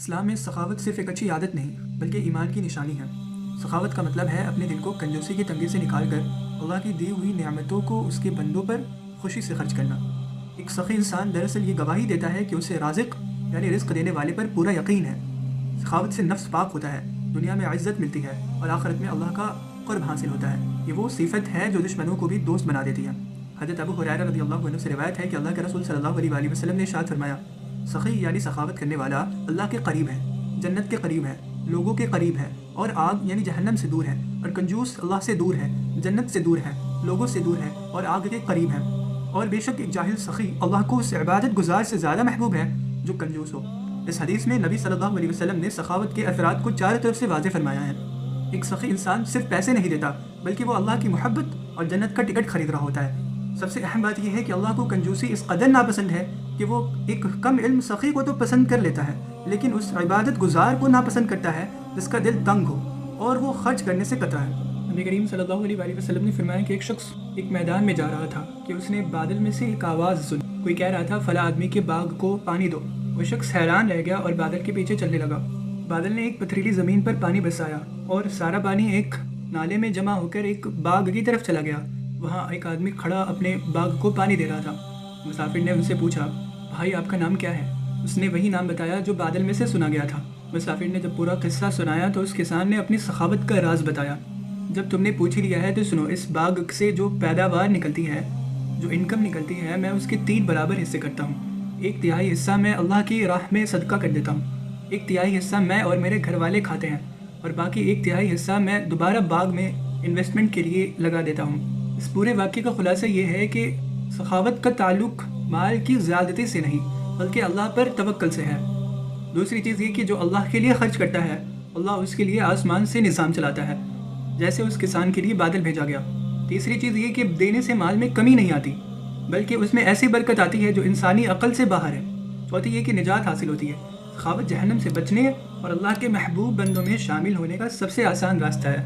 اسلام میں سخاوت صرف ایک اچھی عادت نہیں بلکہ ایمان کی نشانی ہے۔ سخاوت کا مطلب ہے اپنے دل کو کنجوسی کی تنگی سے نکال کر اللہ کی دی ہوئی نعمتوں کو اس کے بندوں پر خوشی سے خرچ کرنا۔ ایک سخی انسان دراصل یہ گواہی دیتا ہے کہ اسے رازق یعنی رزق دینے والے پر پورا یقین ہے۔ سخاوت سے نفس پاک ہوتا ہے، دنیا میں عزت ملتی ہے اور آخرت میں اللہ کا قرب حاصل ہوتا ہے۔ یہ وہ صفت ہے جو دشمنوں کو بھی دوست بنا دیتی ہے۔ حضرت ابو ہریرہ رضی اللہ عنہ سے روایت ہے کہ اللہ کے رسول صلی اللہ علیہ وآلہ وسلم نے ارشاد فرمایا، سخی یعنی سخاوت کرنے والا اللہ کے قریب ہے، جنت کے قریب ہے، لوگوں کے قریب ہے اور آگ یعنی جہنم سے دور ہے، اور کنجوس اللہ سے دور ہے، جنت سے دور ہے، لوگوں سے دور ہے اور آگ کے قریب ہے۔ اور بے شک ایک جاہل سخی اللہ کو اس عبادت گزار سے زیادہ محبوب ہے جو کنجوس ہو۔ اس حدیث میں نبی صلی اللہ علیہ وسلم نے سخاوت کے اثرات کو چاروں طرف سے واضح فرمایا ہے۔ ایک سخی انسان صرف پیسے نہیں دیتا بلکہ وہ اللہ کی محبت اور جنت کا ٹکٹ خرید رہا ہوتا ہے۔ سب سے اہم بات یہ ہے کہ اللہ کو کنجوسی اس قدر ناپسند ہے کہ وہ ایک کم علم سخی کو تو پسند کر لیتا ہے لیکن اس عبادت گزار کو ناپسند کرتا ہے جس کا دل تنگ ہو اور وہ خرچ کرنے سے قطرا ہے۔ نبی کریم صلی اللہ علیہ وآلہ وسلم نے فرمایا کہ ایک شخص ایک میدان میں جا رہا تھا کہ اس نے بادل میں سے ایک آواز سنی، کوئی کہہ رہا تھا فلاں آدمی کے باغ کو پانی دو۔ وہ شخص حیران رہ گیا اور بادل کے پیچھے چلنے لگا۔ بادل نے ایک پتھریلی زمین پر پانی برسایا اور سارا پانی ایک نالے میں جمع ہو کر ایک باغ کی طرف چلا گیا۔ وہاں ایک آدمی کھڑا اپنے باغ کو پانی دے رہا تھا۔ مسافر نے ان سے پوچھا، بھائی آپ کا نام کیا ہے؟ اس نے وہی نام بتایا جو بادل میں سے سنا گیا تھا۔ مسافر نے جب پورا قصہ سنایا تو اس کسان نے اپنی سخاوت کا راز بتایا۔ جب تم نے پوچھ لیا ہے تو سنو، اس باغ سے جو پیداوار نکلتی ہے، جو انکم نکلتی ہے، میں اس کے 3 برابر حصے کرتا ہوں۔ 1/3 حصہ میں اللہ کی راہ میں صدقہ کر دیتا ہوں، 1/3 حصہ میں اور میرے گھر والے کھاتے ہیں، اور باقی 1/3 حصہ میں دوبارہ باغ میں انویسٹمنٹ کے لیے لگا دیتا ہوں۔ اس پورے واقعے کا خلاصہ یہ ہے کہ سخاوت کا تعلق مال کی زیادتی سے نہیں بلکہ اللہ پر توکل سے ہے۔ دوسری چیز یہ کہ جو اللہ کے لیے خرچ کرتا ہے اللہ اس کے لیے آسمان سے نظام چلاتا ہے، جیسے اس کسان کے لیے بادل بھیجا گیا۔ تیسری چیز یہ کہ دینے سے مال میں کمی نہیں آتی بلکہ اس میں ایسی برکت آتی ہے جو انسانی عقل سے باہر ہے۔ چوتھی یہ کہ نجات حاصل ہوتی ہے۔ سخاوت جہنم سے بچنے اور اللہ کے محبوب بندوں میں شامل ہونے کا سب سے آسان راستہ ہے۔